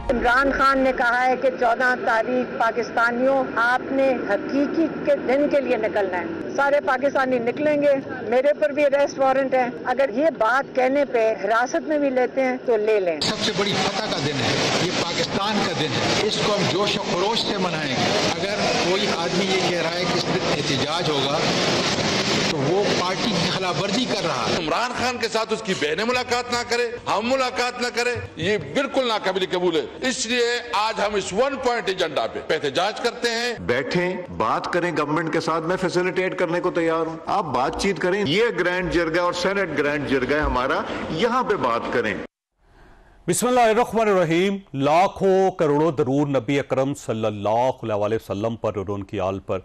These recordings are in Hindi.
इमरान खान ने कहा है कि 14 तारीख पाकिस्तानियों आपने हकीकी के दिन के लिए निकलना है। सारे पाकिस्तानी निकलेंगे, मेरे पर भी अरेस्ट वारंट है। अगर ये बात कहने पे हिरासत में भी लेते हैं तो ले लें। सबसे बड़ी फतह का दिन है, ये पाकिस्तान का दिन है, इसको हम जोश और खरोश से मनाएंगे। अगर कोई आदमी ये कह रहा है कि इस दिन एहतजाज होगा तो वो पार्टी की खिलाफवर्जी कर रहा है। इमरान खान के साथ उसकी बहनें मुलाकात ना करे, हम मुलाकात ना करें, ये बिल्कुल नाकाबिल कबूल है। इसलिए आज हम इस 1 पॉइंट एजेंडा पे एहतजाज करते हैं। बैठें, बात करें गवर्नमेंट के साथ, मैं फैसिलिटेट करने को तैयार हूं। आप बातचीत करें, ये ग्रैंड जरगा और सेनेट ग्रैंड जरगा है हमारा, यहां पे बात करें। बिस्मिल्लाहिर्रहमानिर्रहीम। लाखों करोड़ों दरूद नबी अकरम सल्लल्लाहु अलैहि वसल्लम पर और उनकी आल पर।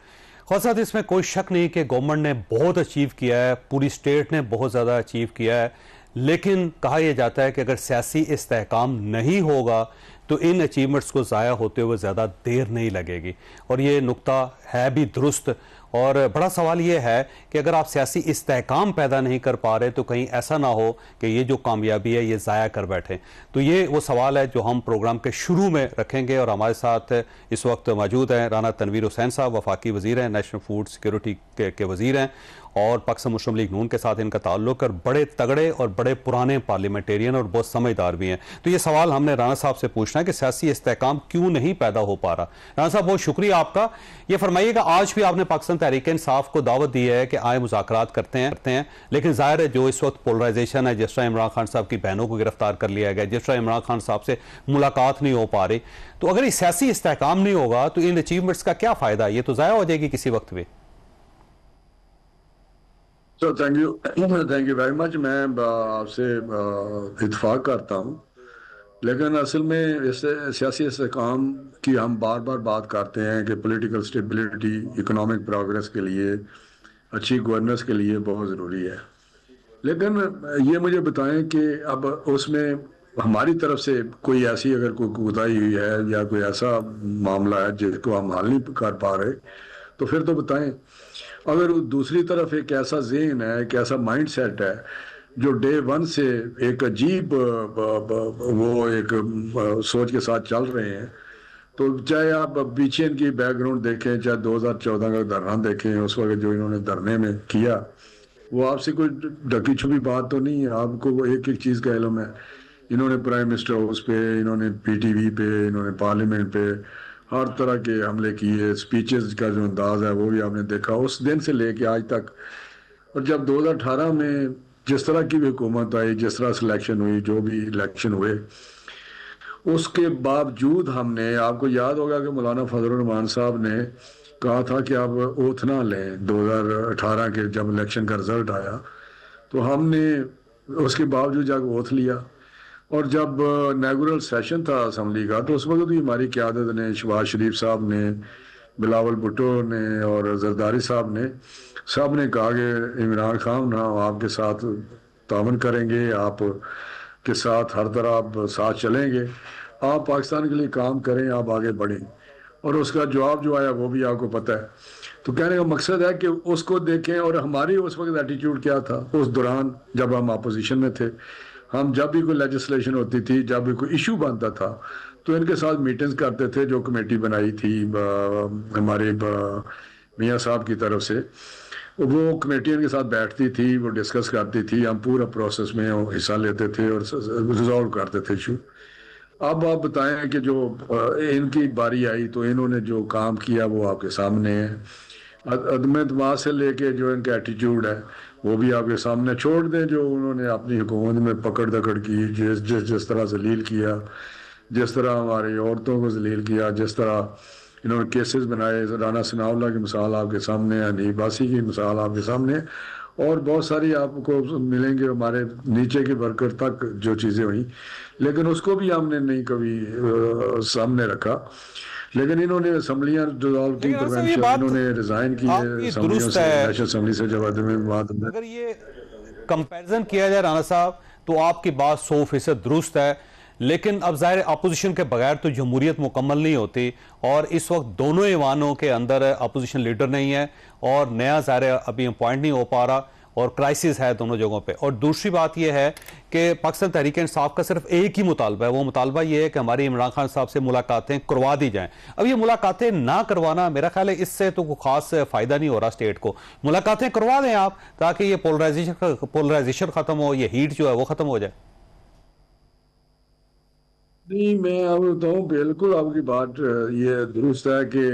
खासा इसमें कोई शक नहीं कि गवर्नमेंट ने बहुत अचीव किया है, पूरी स्टेट ने बहुत ज़्यादा अचीव किया है, लेकिन कहा यह जाता है कि अगर सियासी इस्तेहकाम नहीं होगा तो इन अचीवमेंट्स को ज़ाया होते हुए ज़्यादा देर नहीं लगेगी। और ये नुक्ता है भी दुरुस्त। और बड़ा सवाल ये है कि अगर आप सियासी इस्तेहकाम पैदा नहीं कर पा रहे तो कहीं ऐसा ना हो कि ये जो कामयाबी है ये ज़ाया कर बैठें। तो ये वो सवाल है जो हम प्रोग्राम के शुरू में रखेंगे। और हमारे साथ इस वक्त मौजूद हैं राना तनवीर हुसैन साहब, वफाकी वज़ीर हैं, नेशनल फूड सिक्योरिटी के वज़ीर हैं, और पाकिस्तान मुस्लिम लीग नून के साथ इनका ताल्लुक, और बड़े तगड़े और बड़े पुराने पार्लियामेंटेरियन और बहुत समझदार भी हैं। तो ये सवाल हमने राना साहब से पूछना है कि सियासी इस्तेहकाम क्यों नहीं पैदा हो पा रहा। राना साहब बहुत शुक्रिया आपका। ये फरमाइएगा, आज भी आपने पाकिस्तान तहरीक इंसाफ को दावत दी है कि आए मुज़ाकरात करते हैं, लेकिन जाहिर है जो इस वक्त पोलराइजेशन है, जिस तरह इमरान खान साहब की बहनों को गिरफ्तार कर लिया गया, जिस तरह इमरान खान साहब से मुलाकात नहीं हो पा रही, तो अगर ये सियासी इस्तेहकाम नहीं होगा तो इन अचीवमेंट्स का क्या फ़ायदा? ये तो ज़ाया हो जाएगी किसी वक्त भी। तो थैंक यू वेरी मच। मैं आपसे इत्तेफाक करता हूँ, लेकिन असल में इस सियासी इस्तेहकाम की हम बार बार बात करते हैं कि पॉलिटिकल स्टेबिलिटी, इकोनॉमिक प्रोग्रेस के लिए, अच्छी गवर्नेंस के लिए बहुत ज़रूरी है। लेकिन ये मुझे बताएं कि अब उसमें हमारी तरफ से कोई ऐसी अगर कोई कोताही हुई है या कोई ऐसा मामला है जिसको हम हल नहीं कर पा रहे, तो फिर तो बताएं। अगर दूसरी तरफ एक ऐसा ज़हन है, एक ऐसा माइंड सेट है जो डे 1 से एक अजीब वो एक सोच के साथ चल रहे हैं, तो चाहे आप पीछे इनकी बैकग्राउंड देखें, चाहे 2014 का धरना देखें, उस वक्त जो इन्होंने धरने में किया, वो आपसे कोई ढकी छुपी बात तो नहीं है। आपको एक एक चीज़ का इल्म है। इन्होंने प्राइम मिनिस्टर हाउस पे, इन्होंने PTV पे, इन्होंने पार्लियामेंट पे हर तरह के हमले किए। स्पीचेस का जो अंदाज है वो भी आपने देखा उस दिन से लेके आज तक। और जब 2018 में जिस तरह की भी हुकूमत आई, जिस तरह सिलेक्शन हुई, जो भी इलेक्शन हुए, उसके बावजूद हमने, आपको याद होगा कि मौलाना फजलुर रहमान साहब ने कहा था कि आप ओथ ना लें 2018 के जब इलेक्शन का रिजल्ट आया, तो हमने उसके बावजूद जाकर ओथ लिया। और जब इनॉग्रेशन सेशन था असम्बली का, तो उस वक्त भी हमारी क़यादत ने, शहबाज शरीफ साहब ने, बिलावल भुट्टो ने और जरदारी साहब ने, सब ने कहा कि इमरान खान ना आपके साथ तावन करेंगे, आप के साथ हर तरह आप साथ चलेंगे, आप पाकिस्तान के लिए काम करें, आप आगे बढ़ें। और उसका जवाब जो आया वो भी आपको पता है। तो कहने का मकसद है कि उसको देखें। और हमारी उस वक्त एटीट्यूड क्या था उस दौरान जब हम अपोजिशन में थे। हम जब भी कोई लेजिस्लेशन होती थी, जब भी कोई इशू बनता था, तो इनके साथ मीटिंग्स करते थे। जो कमेटी बनाई थी हमारे मियाँ साहब की तरफ से, वो कमेटी इनके साथ बैठती थी, वो डिस्कस करती थी, हम पूरा प्रोसेस में हिस्सा लेते थे और रिजॉल्व करते थे इशू। अब आप बताएं कि जो इनकी बारी आई तो इन्होंने जो काम किया वो आपके सामने है। अदम एतमाद से लेके जो इनका एटीट्यूड है वो भी आपके सामने। छोड़ दें जो उन्होंने अपनी हुकूमत में पकड़ दकड़ की, जिस तरह जलील किया, जिस तरह हमारी औरतों को जलील किया, जिस तरह इन्होंने केसेस बनाए। राना सनाउल्लाह की मिसाल आपके सामने है, हनीफ बासी की मिसाल आपके सामने, और बहुत सारी आपको मिलेंगे हमारे नीचे के वर्कर तक जो चीज़ें हुई, लेकिन उसको भी हमने नहीं कभी सामने रखा। लेकिन इन्होंने असम्बलियाँ डिसॉल्व की, इन्होंने रिजाइन की नेशनल असम्बली से जब अगर ये कंपैरिजन किया जाए राना साहब, तो आपकी बात 100% दुरुस्त है। लेकिन अब ज़ाहिर अपोजिशन के बगैर तो जमहूरियत मुकम्मल नहीं होती, और इस वक्त दोनों ईवानों के अंदर अपोजिशन लीडर नहीं है और नया ज़ाहिर अभी अपॉइंट नहीं हो पा रहा। और क्राइसिस है दोनों जगहों पे। और दूसरी बात यह है कि पाकिस्तान तहरीक इंसाफ का सिर्फ एक ही मुतालबा है, वो मुतालबा ये है कि हमारी इमरान खान साहब से मुलाकातें करवा दी जाएं। अब ये मुलाकातें ना करवाना, मेरा ख्याल है इससे तो कोई खास फायदा नहीं हो रहा स्टेट को। मुलाकातें करवा दें आप, ताकि ये पोलराइजेशन खत्म हो, ये हीट जो है वो खत्म हो जाए। नहीं, मैं अब बताऊँ, बिल्कुल आपकी बात ये दुरुस्त है कि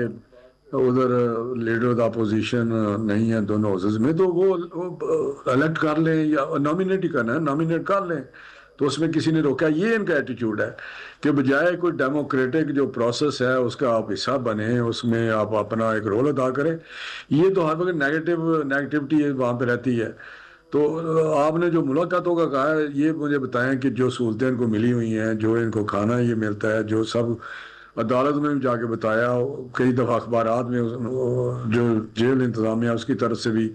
उधर लीडर ऑफ द अपोजिशन नहीं है दोनों हाउसेज में, तो वो इलेक्ट कर लें या नॉमिनेट ही करना है, नॉमिनेट कर लें, तो उसमें किसी ने रोका। ये इनका एटीट्यूड है कि बजाय कोई डेमोक्रेटिक जो प्रोसेस है उसका आप हिस्सा बने, उसमें आप अपना एक रोल अदा करें। ये तो हर वक्त नेगेटिविटी वहाँ पे रहती है। तो आपने जो मुलाकातों का कहा है, ये मुझे बताएं कि जो सहूलतें इनको मिली हुई हैं, जो इनको खाना ये मिलता है, जो सब अदालत में भी जाके बताया, कई दफ़ा अखबारात में जो जेल इंतज़ामिया उसकी तरफ से भी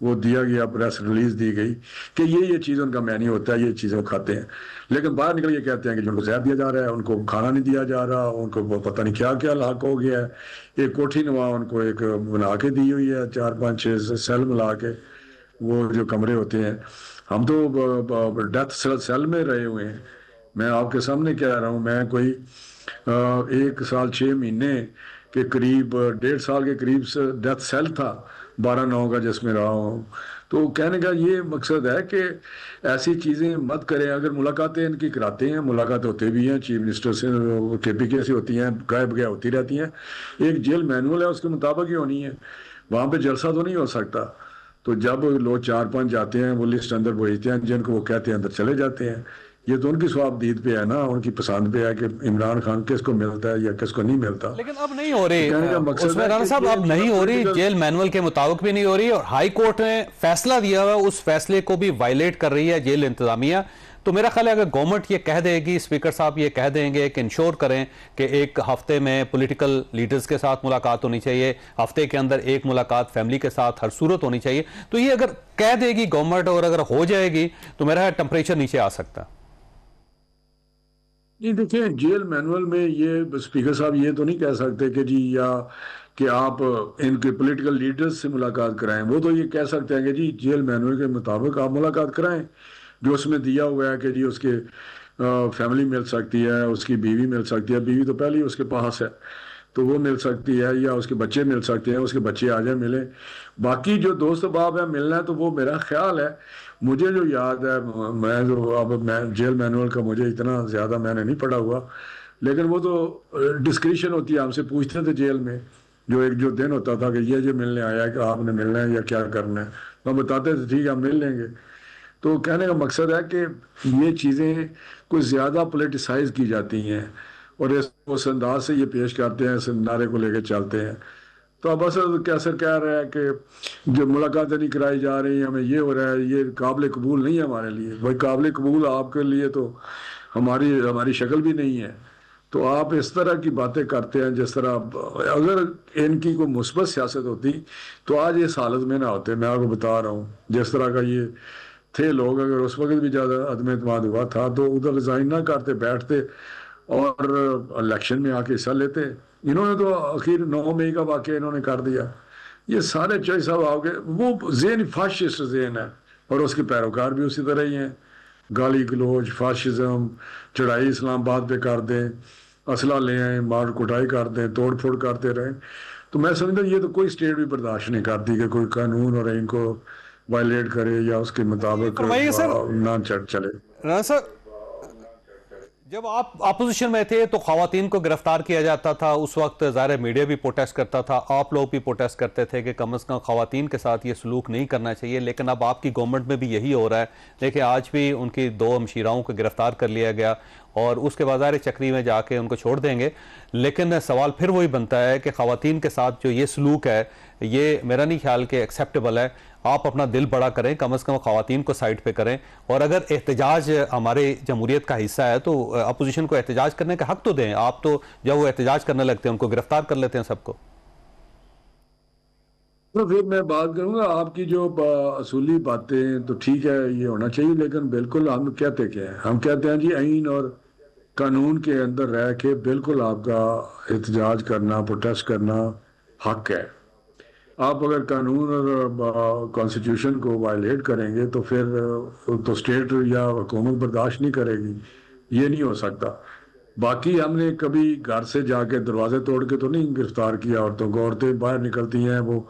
वो दिया गया, प्रेस रिलीज दी गई कि ये चीज़ उनका मेन्यू होता है, ये चीज़ें खाते हैं। लेकिन बाहर निकल के कहते हैं कि जिनको जहर दिया जा रहा है, उनको खाना नहीं दिया जा रहा, उनको पता नहीं क्या क्या लाक हो गया है। एक कोठी नवा उनको एक बना के दी हुई है, 4-5-6 सेल मिला के, वो जो कमरे होते हैं। हम तो डेथ सेल में रहे हुए हैं। मैं आपके सामने कह रहा हूँ, मैं कोई 1 साल 6 महीने के करीब, 1.5 साल के करीब से डेथ सेल था 12/9 का, जिसमें रहा हूँ। तो कहने का ये मकसद है कि ऐसी चीज़ें मत करें। अगर मुलाकातें इनकी कराते हैं, मुलाकात होते भी हैं चीफ मिनिस्टर से, KPK से होती हैं, गायब गया होती रहती हैं। एक जेल मैनुअल है, उसके मुताबिक ही होनी है, वहाँ पे जलसा तो नहीं हो सकता। तो जब लोग 4-5 जाते हैं, वो लिस्ट अंदर भेजते हैं, जिनको वो कहते हैं अंदर चले जाते हैं। ये तो उनकी स्वाबदीद पे है ना, उनकी पसंद पे है कि इमरान खान किसको मिलता है या किसको नहीं मिलता। लेकिन अब नहीं हो रही उसमें राना साहब, अब नहीं हो रही, जेल मैनुअल के मुताबिक भी नहीं हो रही, और हाई कोर्ट ने फैसला दिया हुआ, उस फैसले को भी वायलेट कर रही है जेल इंतजामिया। तो मेरा ख्याल है अगर गवर्नमेंट ये कह देगी, स्पीकर साहब ये कह देंगे कि इंश्योर करें कि एक हफ्ते में पॉलिटिकल लीडर्स के साथ मुलाकात होनी चाहिए, हफ्ते के अंदर एक मुलाकात फैमिली के साथ हर सूरत होनी चाहिए, तो ये अगर कह देगी गवर्नमेंट और अगर हो जाएगी तो मेरा टेम्परेचर नीचे आ सकता है। नहीं, देखिए, जेल मैनुअल में ये स्पीकर साहब ये तो नहीं कह सकते कि जी, या कि आप इनके पॉलिटिकल लीडर्स से मुलाकात कराएं। वो तो ये कह सकते हैं कि जी जेल मैनुअल के मुताबिक आप मुलाकात कराएं, जो उसमें दिया हुआ है कि जी उसके फैमिली मिल सकती है, उसकी बीवी मिल सकती है, बीवी तो पहले ही उसके पास है तो वो मिल सकती है, या उसके बच्चे मिल सकते हैं, उसके बच्चे आ जाए मिले। बाकी जो दोस्त बाप है मिलना है, तो वो मेरा ख्याल है, मुझे जो याद है, मैं जेल मैनुअल का मुझे इतना ज़्यादा मैंने नहीं पढ़ा हुआ, लेकिन वो तो डिस्क्रिप्शन होती है, हमसे पूछते थे जेल में, जो दिन होता था कि ये मिलने आया है कि आपने मिलना है या क्या करना है, हम बताते थे ठीक है हम मिल लेंगे। तो कहने का मकसद है कि ये चीज़ें कुछ ज़्यादा पोलिटिसाइज की जाती हैं और उस अंदाज से ये पेश करते हैं, इस नारे को लेकर चलते हैं। तो अब असल कैसे कह रहा है कि जो मुलाकातें नहीं कराई जा रही, हमें ये हो रहा है, ये काबिल कबूल नहीं है हमारे लिए। भाई काबिल कबूल आपके लिए तो हमारी शक्ल भी नहीं है। तो आप इस तरह की बातें करते हैं, जिस तरह अगर इनकी कोई मुस्बत सियासत होती तो आज इस हालत में ना होते। मैं आपको बता रहा हूँ, जिस तरह का ये थे लोग, अगर उस वक्त भी ज़्यादा अदम एतमाद हुआ था तो उधर रिजाइन ना करते, बैठते और इलेक्शन में आके हिस्सा लेते। इन्होंने तो आखिर 9 मई का वाक़या इन्होंने कर दिया। ये सारे चॉइस साहब आपके वो जेन फाशिस्ट जेन है, और उसके पैरोकार भी उसी तरह ही हैं। गाली गलोच, फाशिज्म, चढ़ाई इस्लामाबाद पे कर दें, असला ले आए, मार कुटाई कर दें, तोड़ फोड़ करते रहें। तो मैं समझता ये तो कोई स्टेट भी बर्दाश्त नहीं करती कि कोई कानून और इनको वायलेट करे या उसके मुताबिक ना चले। राना साहब, जब आप अपोजिशन में थे तो खवातीन को गिरफ्तार किया जाता था, उस वक्त ज़ाहिर मीडिया भी प्रोटेस्ट करता था, आप लोग भी प्रोटेस्ट करते थे कि कम से कम खवातीन के साथ ये सलूक नहीं करना चाहिए। लेकिन अब आपकी गवर्नमेंट में भी यही हो रहा है। देखिए आज भी उनकी 2 हमशीराओं को गिरफ्तार कर लिया गया और उसके बाजार चक्री में जाके उनको छोड़ देंगे। लेकिन सवाल फिर वही बनता है कि खवातीन के साथ जो ये सलूक है, ये मेरा नहीं ख्याल के एक्सेप्टेबल है। आप अपना दिल बड़ा करें, कम से कम खवातीन को साइड पे करें, और अगर एहतजाज हमारे जमहूरियत का हिस्सा है तो अपोजिशन को एहतजाज करने का हक तो दें। आप तो जब वो एहतजाज करने लगते हैं उनको गिरफ्तार कर लेते हैं सबको। तो फिर मैं बात करूंगा, आपकी जो असूली बातें तो ठीक है, ये होना चाहिए, लेकिन बिल्कुल हम कहते क्या है, हम कहते हैं जी आईन और कानून के अंदर रह के बिल्कुल आपका एहतजाज करना, प्रोटेस्ट करना हक है। आप अगर कानून और कॉन्स्टिट्यूशन को वायलेट करेंगे तो फिर तो स्टेट या हुकूमत बर्दाश्त नहीं करेगी, ये नहीं हो सकता। बाकी हमने कभी घर से जाके दरवाजे तोड़ के तो नहीं गिरफ्तार किया औरतों को। औरतें बाहर निकलती हैं, वो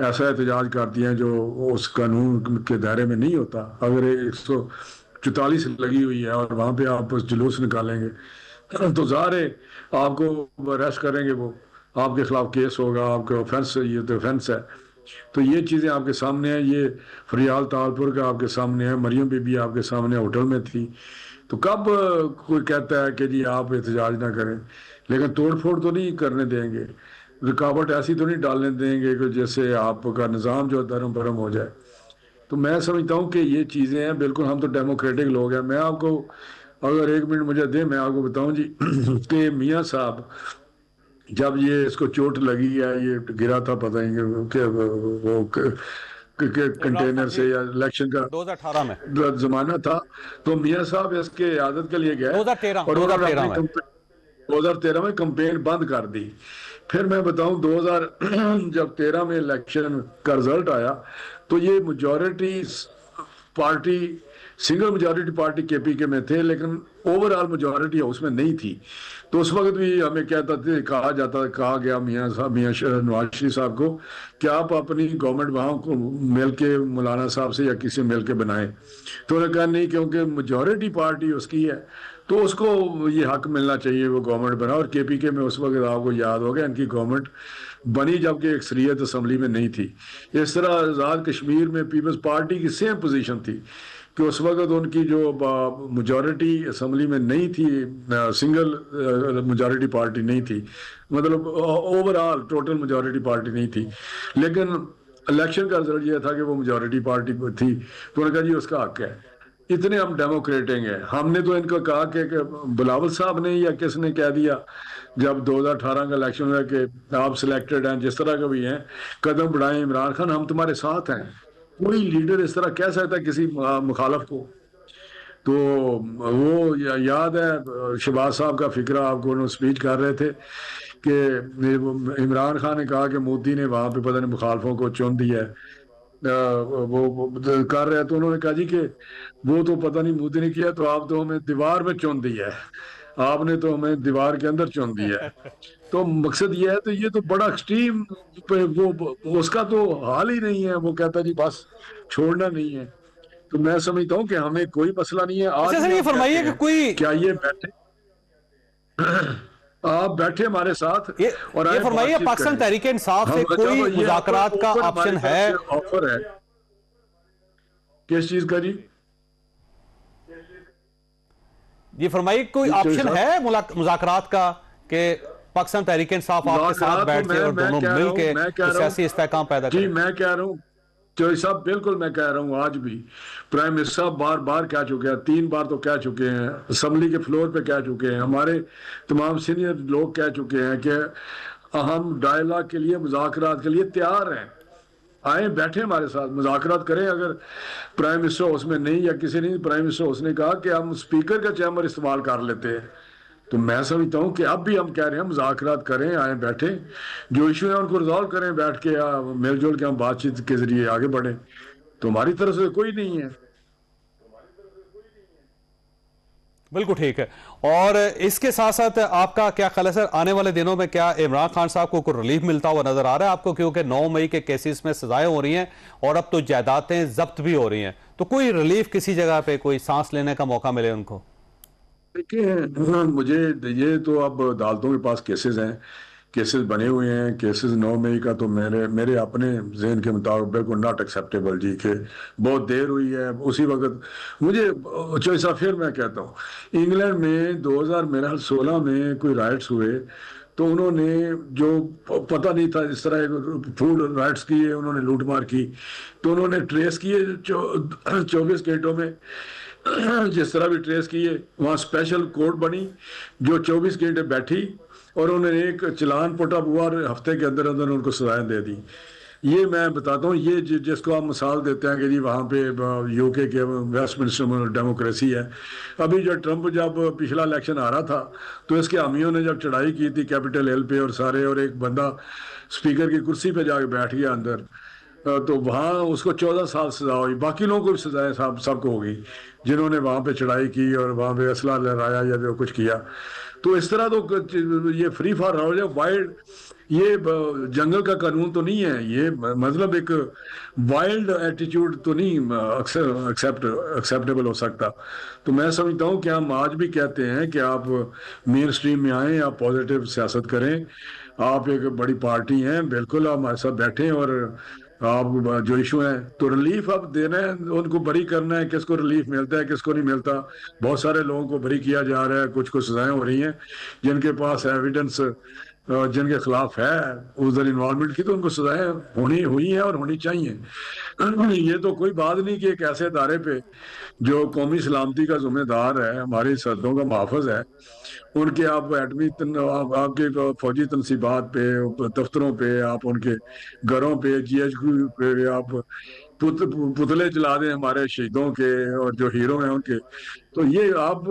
ऐसा एहतजाज करती हैं जो उस कानून के दायरे में नहीं होता। अगर 144 लगी हुई है और वहाँ पे आप जुलूस निकालेंगे तो ज़ाहिर है आपको अरेस्ट करेंगे, वो आपके खिलाफ केस होगा, आपके ऑफेंस, ये तो ऑफेंस है। तो ये चीज़ें आपके सामने हैं, ये फरियाल तालपुर का आपके सामने है, मरियम बीबी आपके सामने होटल में थी। तो कब कोई कहता है कि जी आप एहतजाज ना करें, लेकिन तोड़ फोड़ तो नहीं करने देंगे, रुकावट ऐसी तो नहीं डालने देंगे कि जैसे आपका निज़ाम जो धर्म भरम हो जाए। तो मैं समझता हूँ कि ये चीज़ें हैं, बिल्कुल हम तो डेमोक्रेटिक लोग हैं। मैं आपको अगर 1 मिनट मुझे दे, मैं आपको बताऊँ जी कि मियाँ साहब जब ये इसको चोट लगी है, ये गिरा था पता नहीं कि वो कंटेनर से या इलेक्शन का 2018 में जमाना था, तो मियाँ साहब इसके आदत के लिए गए 2013 में कंपेन बंद कर दी। फिर मैं बताऊं 2013 में इलेक्शन का रिजल्ट आया तो ये majority party, single majority party KPK में थे, लेकिन ओवरऑल मेजॉरिटी हाउस में नहीं थी। तो उस वक्त भी हमें कहा गया मियाँ नवाज शरीफ साहब को कि आप अपनी गवर्नमेंट वहाँ को मिल के मौलाना साहब से या किसी से मिल के बनाएं। तो उन्होंने कहा नहीं, क्योंकि मेजॉरिटी पार्टी उसकी है तो उसको ये हक मिलना चाहिए, वो गवर्नमेंट बना। और केपीके में उस वक्त आपको याद होगा इनकी गवर्नमेंट बनी जबकि अक्सरियत असेंबली में नहीं थी। इस तरह आज़ाद कश्मीर में पीपल्स पार्टी की सेम पोजीशन थी कि उस वक्त उनकी जो मेजॉरिटी असेंबली में नहीं थी, सिंगल मेजॉरिटी पार्टी नहीं थी, मतलब ओवरऑल टोटल मेजॉरिटी पार्टी नहीं थी, लेकिन इलेक्शन का रिजल्ट यह था कि वो मेजॉरिटी पार्टी थी। तो उन्होंने कहा जी उसका हक है। इतने हम डेमोक्रेटिक हैं। हमने तो इनको कहा कि बिलावल साहब ने या किसने कह दिया जब 2018 का इलेक्शन हुआ कि आप सिलेक्टेड हैं, जिस तरह का भी हैं, कदम बढ़ाएं इमरान खान, हम तुम्हारे साथ हैं। कोई लीडर इस तरह कह सकता है किसी मुखालफ को? तो वो याद है शहबाज साहब का फिक्रा, आपको उन्होंने स्पीच कर रहे थे कि इमरान खान ने कहा कि मोदी ने वहां पे पता नहीं मुखालफों को चुन दिया है, वो कर रहे हैं। तो उन्होंने कहा जी कि वो तो पता नहीं मोदी ने किया, तो आप तो हमें दीवार में चुन दिया है, आपने तो हमें दीवार के अंदर चुन दिया है। तो मकसद ये है, तो ये तो बड़ा एक्सट्रीम, वो उसका तो हाल ही नहीं है। वो कहता जी बस छोड़ना नहीं है। तो मैं समझता हूँ कि हमें कोई मसला नहीं है। आज ये फरमाइए कि कोई क्या ये बैठे आप बैठे हमारे साथ और ये फरमाइए पाकिस्तान तहरीक इंसाफ से कोई मुज़ाकरात का ऑप्शन है? ऑफर है किस चीज का जी? ये फरमाइए कोई ऑप्शन है मुज़ाकरात का कि पाकिस्तान तहरीक इंसाफ आपके साथ बैठे और दोनों मिलकर सियासी इस्तेहकाम पैदा करें? जी मैं कह रहा हूँ चौधरी साहब, बिल्कुल मैं कह रहा हूँ। आज भी प्राइम मिनिस्टर साहब बार बार कह चुके हैं, 3 बार तो कह चुके हैं, असेंबली के फ्लोर पे कह चुके हैं, हमारे तमाम सीनियर लोग कह चुके हैं कि हम डायलॉग के लिए, मुज़ाकरात के लिए तैयार हैं। आए बैठे हमारे साथ, मुज़ाकरात करें। अगर प्राइम मिनिस्टर हाउस में नहीं या किसी नहीं, प्राइम मिनिस्टर हाउस ने कहा कि हम स्पीकर का चैम्बर इस्तेमाल कर लेते हैं। तो मैं समझता हूँ कि अब भी हम कह रहे हैं मुज़ाकरात करें, आए बैठे, जो इशू है उनको रिजॉल्व करें बैठ के, या मिलजुल के हम बातचीत के जरिए आगे बढ़ें। तो हमारी तरफ से कोई नहीं है। बिल्कुल ठीक है। और इसके साथ साथ आपका क्या ख्याल है सर, आने वाले दिनों में क्या इमरान खान साहब को कोई रिलीफ मिलता हुआ नजर आ रहा है आपको? क्योंकि 9 मई के केसेस में सजाएं हो रही हैं और अब तो जायदादें जब्त भी हो रही हैं, तो कोई रिलीफ किसी जगह पे, कोई सांस लेने का मौका मिले उनको? देखिए मुझे ये तो अब अदालतों के पास केसेस हैं, केसेस बने हुए हैं। केसेस 9 मई का तो मेरे अपने जहन के मुताबिक बिल्कुल नॉट एक्सेप्टेबल जी, कि बहुत देर हुई है। उसी वक्त मुझे चौधरी साहब फिर मैं कहता हूँ, इंग्लैंड में 2016 में कोई राइट्स हुए तो उन्होंने जो पता नहीं था, इस तरह फूड राइट्स किए, उन्होंने लूटमार की, तो उन्होंने ट्रेस किए 24 घंटों में, जिस तरह भी ट्रेस किए। वहाँ स्पेशल कोर्ट बनी जो 24 घंटे बैठी और उन्होंने एक चलान पुट अप हुआ और हफ्ते के अंदर अंदर उनको सजाएं दे दी। ये मैं बताता हूँ, ये जिसको आप मिसाल देते हैं कि जी वहाँ पे यूके के वेस्टमिंस्टर में डेमोक्रेसी है। अभी जो ट्रंप जब पिछला इलेक्शन आ रहा था तो इसके हामियों ने जब चढ़ाई की थी कैपिटल हिल पे और एक बंदा स्पीकर की कुर्सी पे जाके बैठ गया अंदर, तो वहाँ उसको 14 साल सजा हुई। बाकी लोगों को भी सजाएं सबको होगी जिन्होंने वहाँ पे चढ़ाई की और वहाँ पे असला लहराया या जो कुछ किया। तो इस तरह तो ये फ्री फॉर ऑल है, वाइल्ड, ये जंगल का कानून तो नहीं है, ये मतलब एक वाइल्ड एटीट्यूड तो नहीं एक्सेप्टेबल हो सकता। तो मैं समझता हूँ कि हम आज भी कहते हैं कि आप मेन स्ट्रीम में आए, आप पॉजिटिव सियासत करें, आप एक बड़ी पार्टी हैं, बिल्कुल आप हमारे साथ बैठें और आप जो इशू है तो रिलीफ आप देना है, उनको बरी करना है, किसको रिलीफ मिलता है किसको नहीं मिलता। बहुत सारे लोगों को बरी किया जा रहा है, कुछ को सजाएं हो रही हैं, जिनके पास एविडेंस जिनके खिलाफ है उधर इन्वॉल्वमेंट की, तो उनको सजाएं होनी हुई है और होनी चाहिए। ये तो कोई बात नहीं कि एक ऐसे इदारे पे जो कौमी सलामती का जिम्मेदार है, हमारी सरहदों का मुहाफ़िज़ है, उनके आप एटमी आपके फौजी तनसीबात पे, दफ्तरों पे, आप उनके घरों पे, GHQ पे आप पुतले जला दें हमारे शहीदों के और जो हीरो हैं उनके, तो ये आप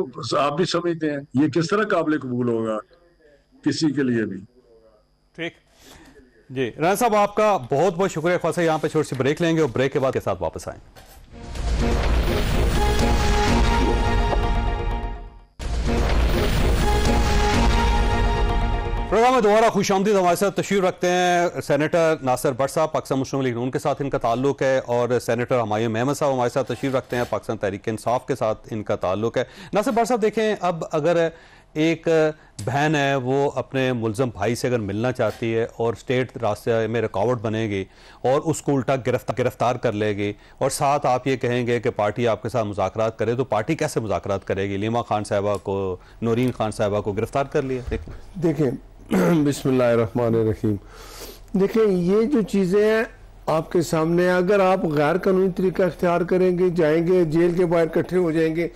भी समझते हैं ये किस तरह काबिल कबूल होगा किसी के लिए भी। ठीक जी, राणा साहब आपका बहुत बहुत शुक्रिया। खासा यहाँ पे छोटी सी ब्रेक लेंगे और ब्रेक के बाद के साथ वापस आएंगे। प्रोग्राम में दोबारा खुशामदीद। हमारे साथ तशरीफ रखते हैं सेनेटर नासिर भट्ट साहब, पाकिस्तान मुस्लिम लीग नून के साथ इनका ताल्लुक है, और सेनेटर हुमायूं मेमन साहब हमारे साथ तशरीफ रखते हैं, पाकिस्तान तहरीक इंसाफ के साथ इनका ताल्लुक है। नासिर भट्ट साहब देखें, अब अगर एक बहन है वो अपने मुलजम भाई से अगर मिलना चाहती है और स्टेट रास्ते में रुकावट बनेगी और उसको उल्टा गिरफ्तार कर लेगी, और साथ आप ये कहेंगे कि पार्टी आपके साथ मुज़ाकरात करे, तो पार्टी कैसे मुज़ाकरात करेगी? लीमा खान साहिबा को, नूरीन खान साहिबा को गिरफ्तार कर लिया। देखें बिस्मिल्लाहिर्रहमानिर्रहीम, देखें ये जो चीज़ें हैं आपके सामने, अगर आप गैर कानूनी तरीका इख्तियार करेंगे, जाएंगे जेल के बाहर इकट्ठे हो जाएंगे।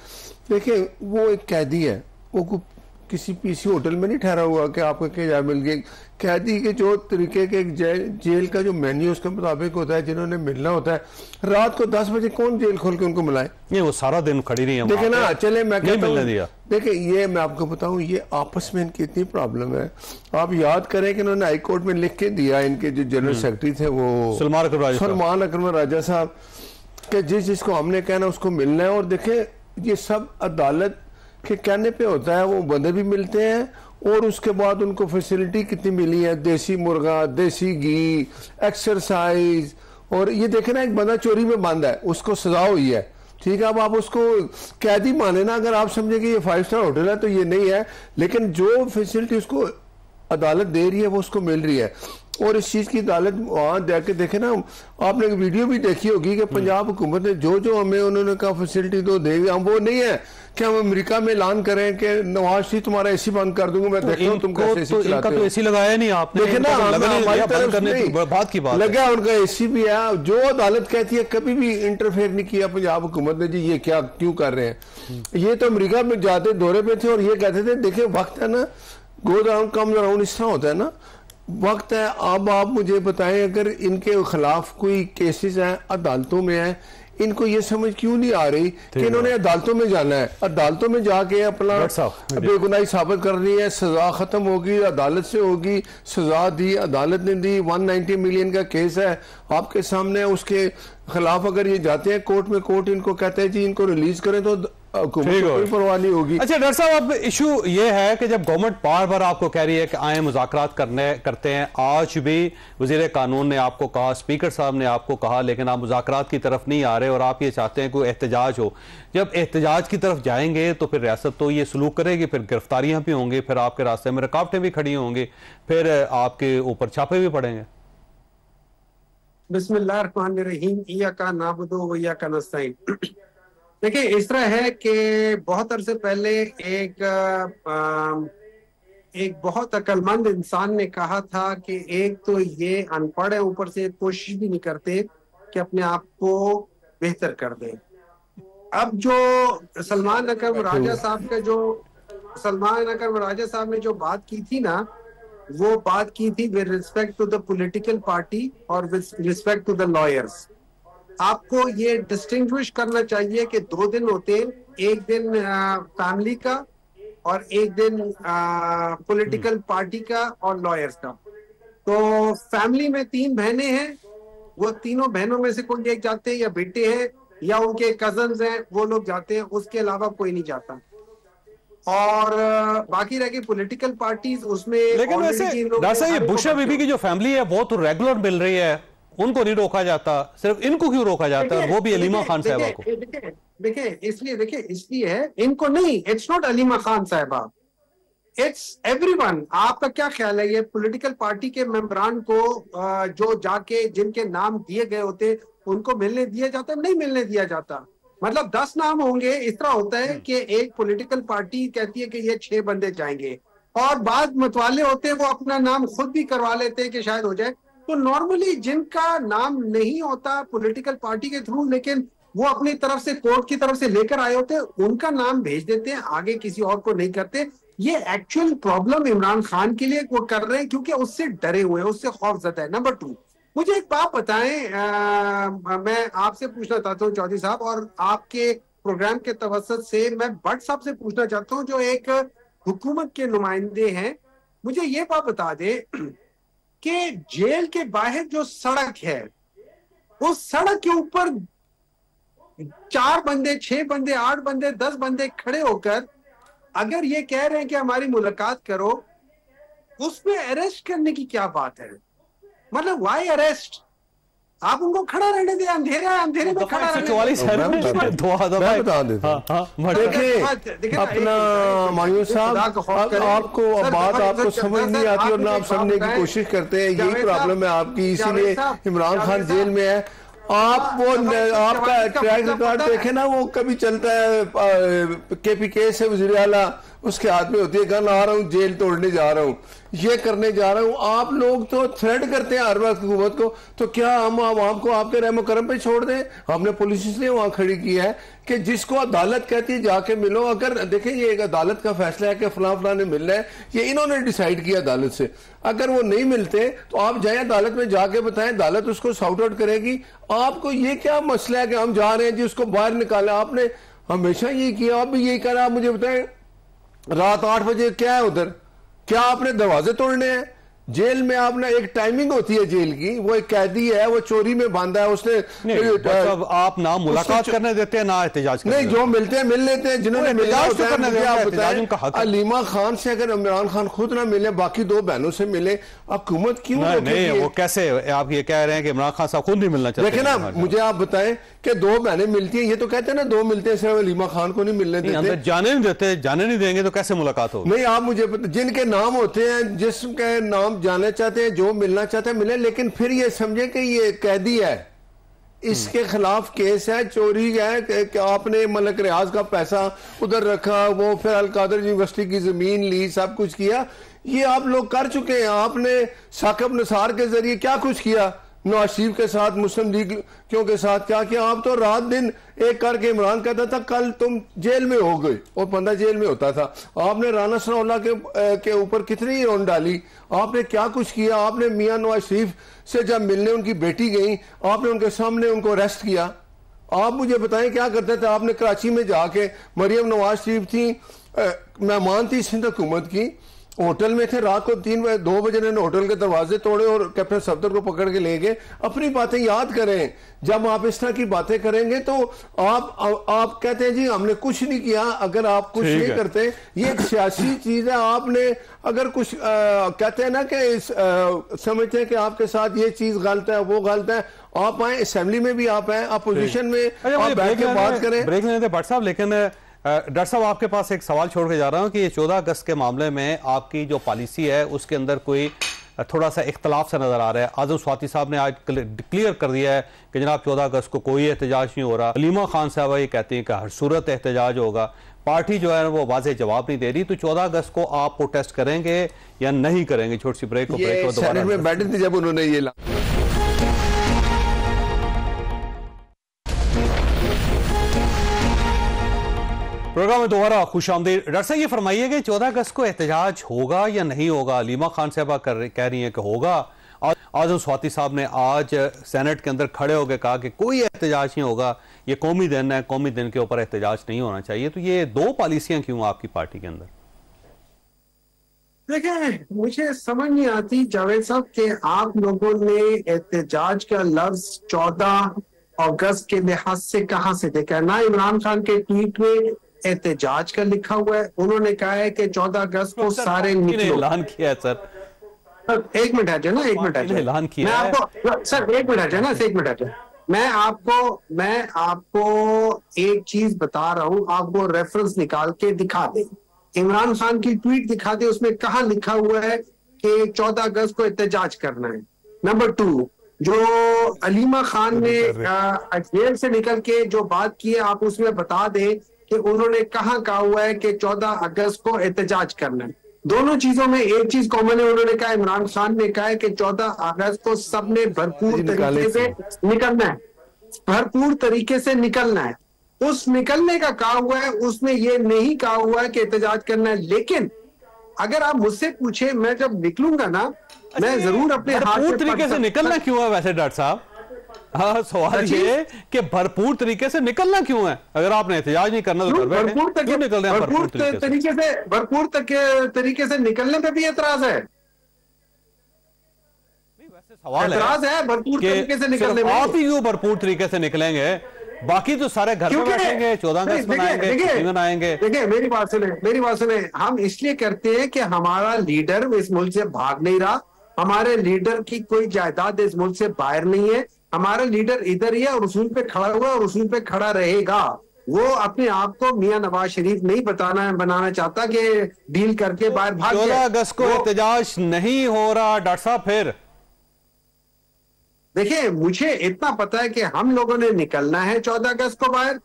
देखें वो एक कैदी है, वो किसी पीसी होटल में नहीं ठहरा हुआ कि आपको क्या मिल गई। कैदी के जो तरीके के जेल का जो मेन्यू उसके मुताबिक होता है, जिन्होंने मिलना होता है, रात को 10 बजे कौन जेल खोल के उनको मिलाए? नहीं, वो सारा दिन खड़ी रही है। देखे ना, चले मैं कहता हूं, देखिए ये मैं आपको बताऊं, ये आपस में इनकी इतनी प्रॉब्लम है। आप याद करें कि इन्होंने हाई कोर्ट में लिख के दिया, इनके जो जनरल सेक्रेटरी थे वो सलमान अकरम राजा साहब, कि जिसको हमने कहना उसको मिलना है। और देखे ये सब अदालत के कहने पे होता है, वो बंदे भी मिलते हैं और उसके बाद उनको फैसिलिटी कितनी मिली है, देसी मुर्गा, देसी घी, एक्सरसाइज। और ये देखे ना, एक बंदा चोरी में बंद है, उसको सजा हुई है, ठीक है। अब आप उसको कैदी माने ना, अगर आप समझे कि ये 5 स्टार होटल है तो ये नहीं है, लेकिन जो फैसिलिटी उसको अदालत दे रही है वो उसको मिल रही है। और इस चीज की अदालत वहां जाके देखे ना, आपने एक वीडियो भी देखी होगी कि पंजाब हुकूमत ने जो हमें उन्होंने कहा फैसिलिटी तो देगी, हम वो नहीं है कि हम अमेरिका में ऐलान करें कि नवाज शरीफ तुम्हारा एसी बंद कर दूंगा, मैं देखता हूं तुम कैसे एसी चलाते हो। तो एसी लगाया नहीं आपने, देखे ना, हमारी तरफ बात की बात लगा, उनका एसी भी है। जो अदालत कहती है, कभी भी इंटरफेयर नहीं किया पंजाब हुकूमत ने, जी ये क्या क्यों कर रहे हैं। ये तो अमेरिका में जाते दौरे पे थे और ये कहते थे देखिये वक्त है ना, गो डाउन कम डाउन, इस तरह होता है ना, वक्त है। अब आप मुझे बताएं, अगर इनके खिलाफ कोई केसेस हैं, अदालतों में है, इनको ये समझ क्यों नहीं आ रही कि इन्होंने अदालतों में जाना है, अदालतों में जाके अपना बेगुनाही साबित करनी है, सजा खत्म होगी, अदालत से होगी, सजा दी, अदालत ने दी। 190 मिलियन का केस है आपके सामने, उसके खिलाफ अगर ये जाते हैं कोर्ट में, कोर्ट इनको कहते हैं जी इनको रिलीज करें, तो कोई परवाह नहीं होगी। अच्छा डॉक्टर साहब, अब इशू ये है कि जब गवर्नमेंट बार बार आपको कह रही है कि आए मुज़ाकरात करते हैं, आज भी वज़ीर कानून ने आपको कहा, स्पीकर साहब ने आपको कहा, लेकिन आप मुज़ाकरात की तरफ नहीं आ रहे और आप ये चाहते हैं कोई एहतजाज हो। जब एहतजाज की तरफ जाएंगे तो फिर रियासत तो ये सलूक करेगी, फिर गिरफ्तारियां भी होंगी, फिर आपके रास्ते में रुकावटें भी खड़ी होंगी, फिर आपके ऊपर छापे भी पड़ेंगे। बिस्मिल्लाहिर्रहमानिर्रहीम, इय्याका नअबुदु व इय्याका नस्तईन। देखिए, इस तरह है कि बहुत अरसे पहले एक बहुत अक्लमंद इंसान ने कहा था कि एक तो ये अनपढ़ है, ऊपर से कोशिश भी नहीं करते कि अपने आप को बेहतर कर दें। अब जो सलमान अकरम राजा साहब ने जो बात की थी ना, वो बात की थी with respect to the political party और with respect to the lawyers. आपको ये डिस्टिंग्विश करना चाहिए कि 2 दिन होते हैं, एक दिन फैमिली का और एक दिन पॉलिटिकल पार्टी का और लॉयर्स का। तो फैमिली में 3 बहनें हैं, वो तीनों बहनों में से कोई एक जाते हैं, या बेटे हैं या उनके कजन्स हैं, वो लोग जाते हैं, उसके अलावा कोई नहीं जाता। और बाकी रह गई पॉलिटिकल पार्टीज, उसमें लेकिन वैसे ये बुशरा बीबी की जो फैमिली है वो तो रेगुलर मिल रही है, उनको नहीं रोका जाता, सिर्फ इनको क्यों रोका जाता है, वो भी अलीमा खान साहबा को? देखिए इसलिए है इनको नहीं, इट्स नॉट अलीमा खान साहबा, इट्स एवरीवन। आपका क्या ख्याल है, ये पॉलिटिकल पार्टी के मेंबरान को जो जाके जिनके नाम दिए गए होते उनको मिलने दिया जाता है? नहीं मिलने दिया जाता। मतलब 10 नाम होंगे, इस तरह होता है कि एक पॉलिटिकल पार्टी कहती है कि ये 6 बंदे जाएंगे, और बाद मतवाले होते हैं वो अपना नाम खुद भी करवा लेते हैं कि शायद हो जाए। तो नॉर्मली जिनका नाम नहीं होता पॉलिटिकल पार्टी के थ्रू, लेकिन वो अपनी तरफ से कोर्ट की तरफ से लेकर आए होते हैं, उनका नाम भेज देते हैं, आगे किसी और को नहीं करते। ये एक्चुअल प्रॉब्लम इमरान खान के लिए वो कर रहे हैं क्योंकि उससे डरे हुए हैं, उससे खौफजदा है। नंबर 2, मुझे एक बात बताएं, मैं आपसे पूछना चाहता हूं चौधरी साहब, और आपके प्रोग्राम के तवसत से मैं भट्ट साहब से पूछना चाहता हूं जो एक हुकूमत के नुमाइंदे हैं। मुझे ये बात बता दे कि जेल के बाहर जो सड़क है, उस सड़क के ऊपर 4 बंदे, 6 बंदे, 8 बंदे, 10 बंदे खड़े होकर अगर ये कह रहे हैं कि हमारी मुलाकात करो, उसमें अरेस्ट करने की क्या बात है? मतलब व्हाई अरेस्ट? आप उनको खड़ा रहने दें, अंधेरे में खड़ा रहने देखिए अपना मायूस साहब, आपको बात आपको समझ नहीं आती और ना आप समझने की कोशिश करते हैं, यही प्रॉब्लम है आपकी, इसीलिए इमरान खान जेल में है। आप वो आपका ट्रैक रिकॉर्ड देखे ना, वो कभी चलता है KPK से वज़ीर आला, उसके हाथ में होती है गन, आ रहा हूँ जेल तोड़ने जा रहा हूँ, ये करने जा रहा हूँ। आप लोग तो थ्रेट करते हैं हर वक्त हुकूमत को, तो क्या हम आवाम को आपके रहमो करम पे छोड़ दें? हमने पुलिस इसलिए वहां खड़ी की है कि जिसको अदालत कहती है जाके मिलो। अगर देखें ये एक अदालत का फैसला है कि फलां फलां ने मिलना है, ये इन्होंने डिसाइड किया अदालत से। अगर वो नहीं मिलते तो आप जाए अदालत में जाके बताएं, अदालत उसको सॉर्ट आउट करेगी। आपको ये क्या मसला है कि हम जा रहे हैं जी उसको बाहर निकाला? आपने हमेशा ये किया, आप भी यही करा। आप मुझे बताएं रात 8 बजे क्या है उधर? क्या आपने दरवाजे तोड़ने हैं? जेल में आपने एक टाइमिंग होती है जेल की, वो एक कैदी है, वो चोरी में बांधा है, उसने आप ना मुलाकात करने देते हैं ना एहतजाज करने नहीं, जो मिलते हैं मिल लेते हैं, जिन्होंने मिला अलीमा खान से अगर इमरान खान खुद ना मिले, बाकी 2 बहनों से मिले, हुकूमत क्यों नहीं? वो कैसे आप ये कह रहे हैं कि इमरान खान साहब खुद नहीं मिलना चाहते? देखे ना, मुझे आप बताएं कि 2 बहनें मिलती हैं, ये तो कहते हैं ना 2 मिलते हैं, सिर्फ अलीमा खान को नहीं मिलने देते, जाने नहीं देते। जाने नहीं देंगे तो कैसे मुलाकात होगी? नहीं, आप मुझे जिनके नाम होते हैं, जिसके नाम जाने चाहते हैं, जो मिलना चाहते हैं मिले, लेकिन फिर ये समझे कि ये कैदी है, इसके खिलाफ केस है, चोरी है कि आपने मलक रियाज का पैसा उधर रखा, वो फिर अलकादर यूनिवर्सिटी की जमीन ली, सब कुछ किया, ये आप लोग कर चुके हैं। आपने साकिब निसार के जरिए क्या कुछ किया, नवाज शरीफ के साथ, मुस्लिम लीग के साथ क्या किया? आप तो रात दिन एक करके इमरान कहता था कल तुम जेल में हो गए, और बंदा जेल में होता था। आपने राना सनाउल्लाह के ऊपर कितनी रौन डाली, आपने क्या कुछ किया? आपने मियां नवाज शरीफ से जब मिलने उनकी बेटी गई, आपने उनके सामने उनको अरेस्ट किया। आप मुझे बताएं क्या करते थे? आपने कराची में जाके, मरियम नवाज शरीफ थी, मेहमान थी सिंध हुकूमत की, होटल में थे, रात को 2 बजे ने होटल के दरवाजे तोड़े और कैप्टन सफदर को पकड़ के ले गए। अपनी बातें याद करें। जब आप इस तरह की बातें करेंगे तो आप कहते हैं जी हमने कुछ नहीं किया। अगर आप कुछ नहीं करते, ये एक सियासी चीज है। आपने अगर कुछ कहते हैं ना कि समझते हैं कि आपके साथ ये चीज गलत है, वो गलत है, आप आए असेंबली में भी, आप आए अपोजिशन में, आप बैठ के बात करें। ब्रेक लेने थे भट्ट साहब, लेकिन डॉक्टर साहब आपके पास एक सवाल छोड़ के जा रहा हूं कि ये 14 अगस्त के मामले में आपकी जो पॉलिसी है उसके अंदर कोई थोड़ा सा इख्तलाफ सा नजर आ रहा है। आजम स्वाति साहब ने आज क्लियर कर दिया है कि जनाब 14 अगस्त को कोई एहतजाज नहीं हो रहा। अलीमा खान साहब ये कहती हैं कि हर सूरत एहतजाज होगा। पार्टी जो है वो वाज़ेह जवाब नहीं दे रही। तो 14 अगस्त को आप प्रोटेस्ट करेंगे या नहीं करेंगे? छोटी सी ब्रेक को दोबारा में बैठे थे जब उन्होंने ये प्रोग्राम में दोबारा खुशामदीद। डॉक्टर साहब ये फरमाइए कि 14 अगस्त को एहतजाज होगा या नहीं होगा? अलीमा खान साहबा कह रही हैं कि होगा। आजम स्वाति साहब ने आज सेनेट के अंदर खड़े होकर कहा कि कोई एहतजाज नहीं होगा, ये कौमी दिन है, कौमी दिन के ऊपर एहतजाज नहीं होना चाहिए। तो ये दो पॉलिसियां क्यों आपकी पार्टी के अंदर? देखिए, मुझे समझ नहीं आती जावेद साहब कि आप लोगों ने एहतजाज का लफ्ज 14 अगस्त के लिहाज से कहां से देखा है? ना इमरान खान के ट्वीट में एहतजाज का लिखा हुआ है। उन्होंने कहा है कि 14 अगस्त को सारे निकलो। ऐलान किया है सर। एक मिनट है ना, एक मिनट है, ऐलान किया मैं आपको सर एक मिनट है ना, एक मिनट है। मैं आपको एक चीज बता रहा हूं, आपको रेफरेंस निकाल के दिखा दे, इमरान खान की ट्वीट दिखा दे, उसमें कहाँ लिखा हुआ है कि 14 अगस्त को एहतजाज करना है। नंबर 2, जो अलीमा खान ने जेल से निकल के जो बात की है, आप उसमें बता दें कि उन्होंने कहाँ कहा हुआ है कि 14 अगस्त को एहतजाज करना है। दोनों चीजों में एक चीज कॉमन है, उन्होंने कहा, इमरान खान ने कहा है कि 14 अगस्त को सबने भरपूर तरीके से निकलना है, भरपूर तरीके से निकलना है। उस निकलने का कहा हुआ है, उसमें ये नहीं कहा हुआ है कि एहतजाज करना है। लेकिन अगर आप मुझसे पूछे, मैं जब निकलूंगा ना, मैं जरूर अपने भरपूर तरीके से निकलना क्यों है वैसे डॉक्टर साहब? हाँ, सवाल ये कि भरपूर तरीके से निकलना क्यों है? अगर आपने एहतजाज नहीं करना तो घर बैठे क्यों निकल रहे हैं? भरपूर तरीके से निकलने पे भी एतराज है। वैसे सवाल है भरपूर तरीके से निकलने में। आप ही क्यों भरपूर तरीके से निकलेंगे? बाकी तो सारे घर में बैठेंगे, 14 अगस्त मनाएंगे। देखिए, मेरी बात सुने। हम इसलिए करते हैं कि हमारा लीडर इस मुल्क से भाग नहीं रहा, हमारे लीडर की कोई जायदाद इस मुल्क से बाहर नहीं है, हमारा लीडर इधर ही है और उसूल पे खड़ा हुआ और उसूल पे खड़ा रहेगा। वो अपने आप को मियां नवाज शरीफ नहीं बनाना चाहता कि डील करके बाहर भाग जाए। 14 अगस्त को एहतजाज नहीं हो रहा डॉक्टर साहब। फिर देखिए, मुझे इतना पता है कि हम लोगों ने निकलना है 14 अगस्त को बाहर।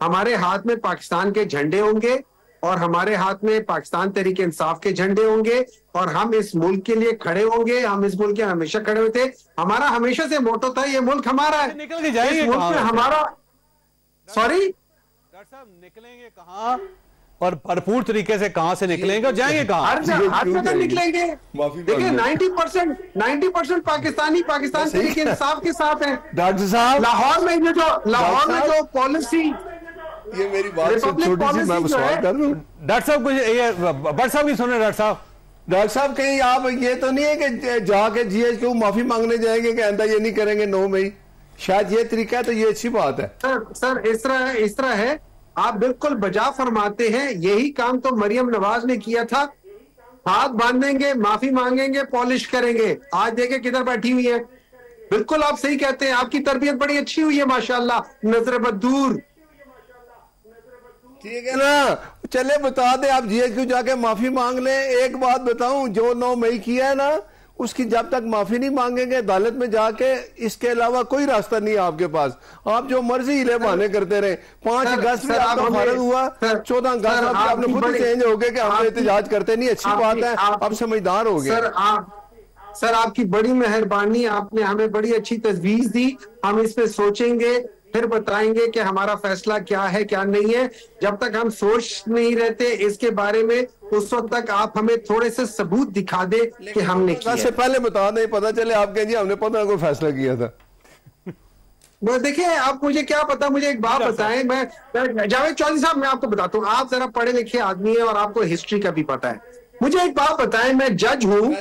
हमारे हाथ में पाकिस्तान के झंडे होंगे और हमारे हाथ में पाकिस्तान तहरीक इंसाफ के झंडे होंगे और हम इस मुल्क के लिए खड़े होंगे। हम इस मुल्क के हमेशा खड़े हुए थे, हमारा हमेशा से मोटो था, ये मुल्क हमारा है। निकल के जाएंगे इस मुल्क में हमारा, सॉरी डॉक्टर साहब, निकलेंगे कहाँ और भरपूर तरीके से कहां से निकलेंगे और जाएंगे कहाँ? हर जगह निकलेंगे। देखिए, 90% पाकिस्तानी पाकिस्तान तरीके इंसाफ के साथ है। डॉक्टर साहब, लाहौर में जो पॉलिसी, ये मेरी बात से छोटी सी मैं सवाल कर रहा हूँ। डॉक्टर साहब, कुछ ये भट्ट साहब की सुने। डॉक्टर साहब, कहीं आप ये तो नहीं है कि जाके GHQ माफी मांगने जाएंगे कि आंदा ये नहीं करेंगे 9 मई? शायद ये तरीका है, तो ये अच्छी बात है। सर इस तरह है, आप बिल्कुल बजा फरमाते हैं। यही काम तो मरियम नवाज ने किया था। हाथ बांधेंगे, माफी मांगेंगे, पॉलिश करेंगे। आज देखे किधर बैठी हुई है। बिल्कुल आप सही कहते हैं, आपकी तरबियत बड़ी अच्छी हुई है माशाल्लाह, नजर बदूर। ठीक है ना, चले बता दे, आप GHQ जाके माफी मांग लें। एक बात बताऊं, जो 9 मई किया है ना, उसकी जब तक माफी नहीं मांगेंगे अदालत में जाके, इसके अलावा कोई रास्ता नहीं है आपके पास। आप जो मर्जी हिले बहाने करते रहे। 5 अगस्त में आपका फारग हुआ, 14 अगस्त आपने खुद ही चेंज हो गए कि हम एहतजाज करते नहीं। अच्छी बात है, आप समझदार हो गए। सर आपकी बड़ी मेहरबानी, आपने हमें बड़ी अच्छी तजवीज दी। हम इस पे सोचेंगे, फिर बताएंगे कि हमारा फैसला क्या है क्या नहीं है। जब तक हम सोच नहीं रहते इसके बारे में, उस वक्त तक आप हमें थोड़े से सबूत दिखा दे कि हमने किया। से पहले बता दें, पता चले आप कहें जी हमने 15 को फैसला किया था। देखिए, आप मुझे क्या पता, मुझे एक बात बताएं। मैं जावेद चौधरी साहब, मैं आपको बताता हूँ, आप जरा पढ़े लिखे आदमी है और आपको हिस्ट्री का भी पता है। मुझे एक बात बताएं, मैं जज हूँ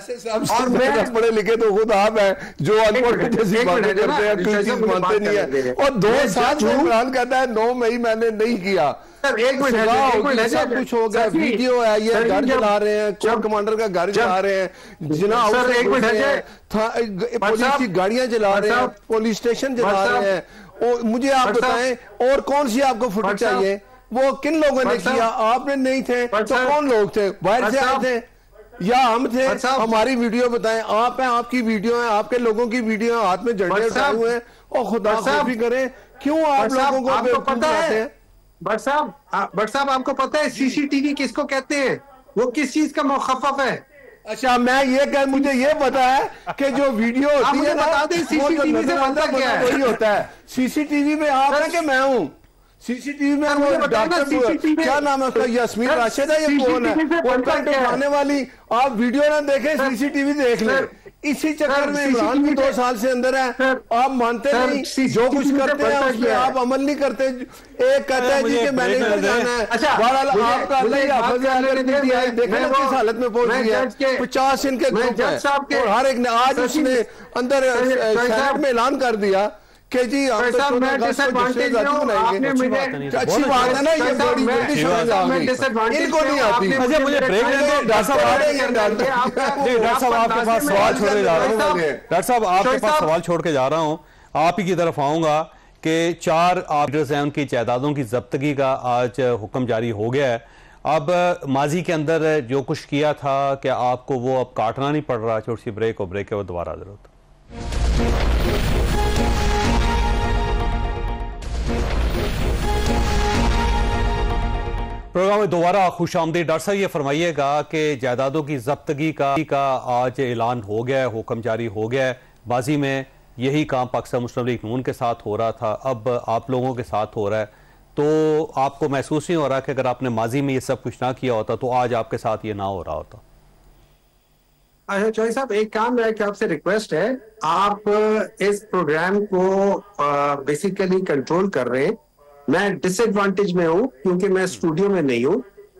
और मैं पढ़े लिखे तो खुद आप हैं जो अनपढ़ जैसी बातें करते हैं, कोई चीज मानते नहीं है। और 2 साल से इमरान कहता है 9 मई मैंने नहीं किया। एक मिनट, सब कुछ हो गया, वीडियो है, ये घर जला रहे हैं, कोर कमांडर का घर जला रहे हैं, पुलिस की गाड़ियां जला रहे हैं, पुलिस स्टेशन जला रहे हैं। और मुझे आप बताएं, और कौन सी आपको फुटेज चाहिए? वो किन लोगों ने किया? आपने नहीं थे तो कौन लोग थे? बाहर से आए थे या हम थे? हमारी वीडियो बताएं। आप हैं, आपकी वीडियो है, आपके लोगों की वीडियो है, हाथ में झंडे उठाए हुए हैं। और खुदा माफी करें, क्यों आप लोगों को बेवकूफ बनाते हैं? भट्ट साहब, आपको पता है CCTV किसको कहते हैं? वो किस चीज का मुखफ़फ़ है? अच्छा, मैं ये कह, मुझे ये पता है कि जो वीडियो होती है ना, बता दें CCTV से बनता क्या है? वही होता है। CCTV में आप है कि मैं हूँ? सीसीटीवी में वो डॉक्टर क्या नाम है उसका, यास्मीन राशिद है, ये कौन है? उनका उठाने वाली आप वीडियो ना देखें, सीसीटीवी देख ले। इसी चक्कर में इमरान भी 2 साल से अंदर है, आप मानते नहीं, जो कुछ करते हैं उसमें आप अमल नहीं करते। एक कहता है जी कि मैंने इधर जाना है, बहरहाल आपका देखने किस हालत में पहुंच गया। 50 इनके ग्रुप है और हर एक ने आज उसने अंदर सेनेट में ऐलान कर दिया कि जी हम तो बनाएंगे। अच्छी बात है ना, ये बड़ी जल्दी समझ आ गई, इनको नहीं आती। अच्छा मुझे ब्रेक लेने, डॉक्टर साहब आपके पास सवाल छोड़ जा रहा हूँ, डॉक्टर साहब आपके पास सवाल छोड़ के जा रहा हूँ, आप ही की तरफ आऊंगा कि 4 लीडर्स हैं, उनकी जायदादों की जब्तगी का आज हुक्म जारी हो गया है। अब माजी के अंदर जो कुछ किया था कि आपको वो अब काटना नहीं पड़ रहा। छोटी सी ब्रेक हो, ब्रेक है वो दोबारा जरूरत। प्रोग्राम में दोबारा खुश आमदीद। डॉक्टर साहब ये फरमाइएगा कि जायदादों की जब्तगी का आज ऐलान हो गया है, हुक्म जारी हो गया है। माजी में यही काम पाकिस्तान मुस्लिम लीग नून के साथ हो रहा था, अब आप लोगों के साथ हो रहा है, तो आपको महसूस नहीं हो रहा कि अगर आपने माजी में ये सब कुछ ना किया होता तो आज आपके साथ ये ना हो रहा होता? अच्छा चौधरी साहब, एक काम है कि आपसे रिक्वेस्ट है, आप इस प्रोग्राम को बेसिकली कंट्रोल कर रहे हैं। मैं डिसएडवांटेज में हूं क्योंकि मैं स्टूडियो में नहीं हूं,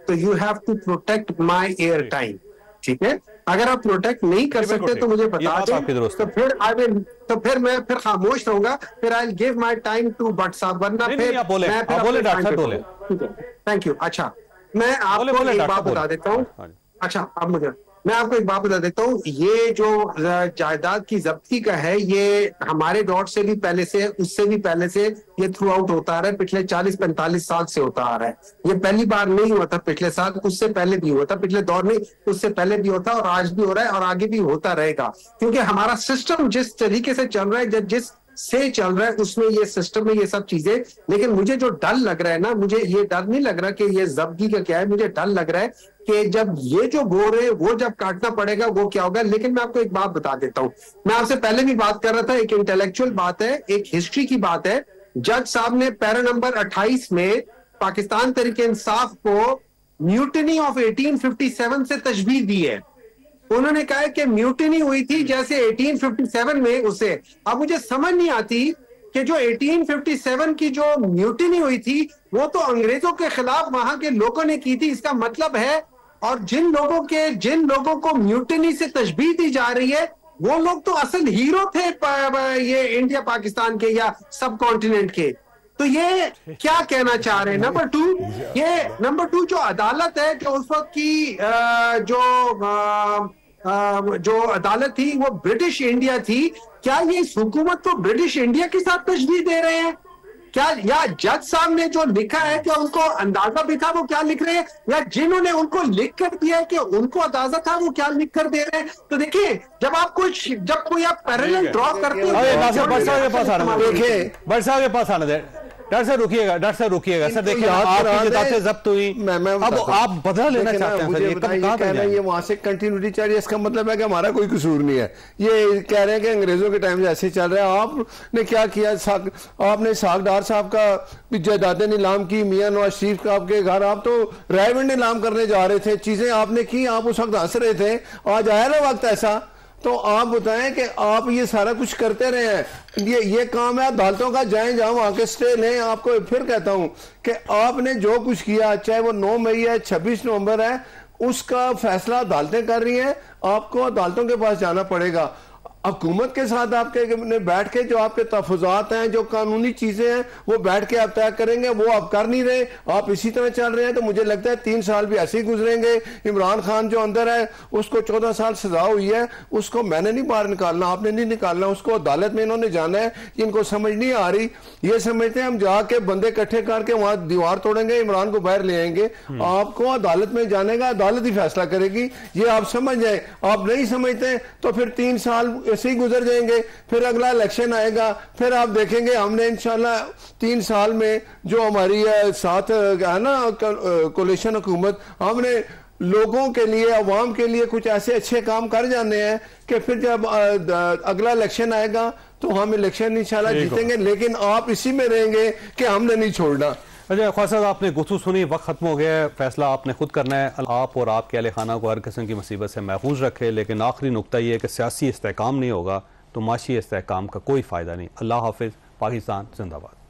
तो you have to protect my air time, ठीक है? अगर आप प्रोटेक्ट नहीं कर सकते तो मुझे बता दें, तो फिर मैं खामोश रहूंगा, फिर I will give my time to Bhatt साहब, वरना फिर थैंक यू। अच्छा मैं आपको एक बात बता देता हूँ, अच्छा अब मुझे मैं आपको एक बात बता देता हूँ, ये जो जायदाद की जब्ती का है, ये हमारे दौर से भी पहले से, उससे भी पहले से ये थ्रू आउट होता आ रहा है, पिछले 40-45 साल से होता आ रहा है। ये पहली बार नहीं हुआ था, पिछले साल उससे पहले भी हुआ था, पिछले दौर में उससे पहले भी होता और आज भी हो रहा है और आगे भी होता रहेगा, क्योंकि हमारा सिस्टम जिस तरीके से चल रहा है, जिस से चल रहा है उसमें ये सिस्टम में ये सब चीजें। लेकिन मुझे जो डर लग रहा है ना, मुझे ये डर नहीं लग रहा कि ये जब्ती का क्या है, मुझे डर लग रहा है कि जब ये जो बोर है वो जब काटना पड़ेगा वो क्या होगा। लेकिन मैं आपको एक बात बता देता हूं, मैं आपसे पहले भी बात कर रहा था, एक इंटेलेक्चुअल बात है, एक हिस्ट्री की बात है। जज साहब ने पैरा नंबर 28 में पाकिस्तान तहरीक इंसाफ को म्यूटिनी ऑफ 1857 से तशबीह दी है। उन्होंने कहा कि म्यूटिनी हुई थी जैसे 1857 में उसे। अब मुझे समझ नहीं आती कि जो 1857 की जो म्यूटिनी हुई थी वो तो अंग्रेजों के खिलाफ वहां के लोगों ने की थी, इसका मतलब है, और जिन लोगों को म्यूटिनी से तशबीह दी जा रही है वो लोग तो असल हीरो थे ये इंडिया पाकिस्तान के या सब कॉन्टिनेंट के। तो ये क्या कहना चाह रहे हैं? नंबर टू जो अदालत है, जो उस वक्त की जो अदालत थी वो ब्रिटिश इंडिया थी, क्या ये इस हुकूमत को ब्रिटिश इंडिया के साथ तशबीह दे रहे हैं क्या? या जज साहब ने जो लिखा है क्या उनको अंदाजा भी था वो क्या लिख रहे हैं, या जिन्होंने उनको लिख कर दिया है कि उनको अंदाजा था वो क्या लिख कर दे रहे हैं? तो देखिए, जब कोई आप पैरेलल ड्रॉ करते हैं, डॉक्टर साहब रुकिएगा सर, देखिए आपकी जिताते जब्त हुई, अब आप बदला लेना चाहते हैं सर, ये वहां से कंटिन्यूटी चल रही है, इसका मतलब है कि हमारा कोई कसूर नहीं है। ये कह रहे हैं कि अंग्रेजों के टाइम से ऐसे चल रहा है। आपने क्या किया, आपने सागडार साहब का जायदादें नीलाम की, मियां नवाज शरीफ का आपके घर, आप तो रेवेन्यू नीलाम करने जा रहे थे, चीजें आपने की, आप उस वक्त हंस रहे थे। आज आया ना वक्त ऐसा, तो आप बताएं कि आप ये सारा कुछ करते रहे हैं, ये काम है अदालतों का, जाएं जहां वहां के स्टे लें। आपको फिर कहता हूं कि आपने जो कुछ किया, चाहे वो 9 मई है, 26 नवंबर है, उसका फैसला अदालतें कर रही हैं, आपको अदालतों के पास जाना पड़ेगा। हुकूमत के साथ आपके बैठ के जो आपके तहफ़्फ़ुज़ात हैं, जो कानूनी चीजें हैं, वो बैठ के आप तय करेंगे, वो आप कर नहीं रहे, आप इसी तरह चल रहे हैं। तो मुझे लगता है 3 साल भी ऐसे ही गुजरेंगे। इमरान खान जो अंदर है उसको 14 साल सजा हुई है, उसको मैंने नहीं बाहर निकालना, आपने नहीं निकालना, उसको अदालत में इन्होंने जाना है। इनको समझ नहीं आ रही, ये समझते हैं हम जाके बंदे इकट्ठे करके वहां दीवार तोड़ेंगे, इमरान को बाहर ले आएंगे। आपको अदालत में जाने का, अदालत ही फैसला करेगी, ये आप समझ जाए। आप नहीं समझते तो फिर 3 साल ऐसे ही गुजर जाएंगे, फिर अगला इलेक्शन आएगा, फिर आप देखेंगे हमने इंशाल्लाह 3 साल में जो हमारी साथ है ना कोलिशन हुकूमत, हमने लोगों के लिए, अवाम के लिए कुछ ऐसे अच्छे काम कर जाने हैं कि फिर जब अगला इलेक्शन आएगा तो हम इलेक्शन इंशाल्लाह जीतेंगे। लेकिन आप इसी में रहेंगे कि हमने नहीं छोड़ना। अच्छा ख्वाजा साहब, आपने गुफ्तगू सुनी, वक्त खत्म हो गया है, फैसला आपने खुद करना है। आप और आपके अहले खाना को हर किस्म की मुसीबत से महफूज रखे, लेकिन आखिरी नुकता ये है कि सियासी इस्तेहकाम नहीं होगा तो माशी इस्तेहकाम का कोई फ़ायदा नहीं। अल्लाह हाफिज़। पाकिस्तान जिंदाबाद।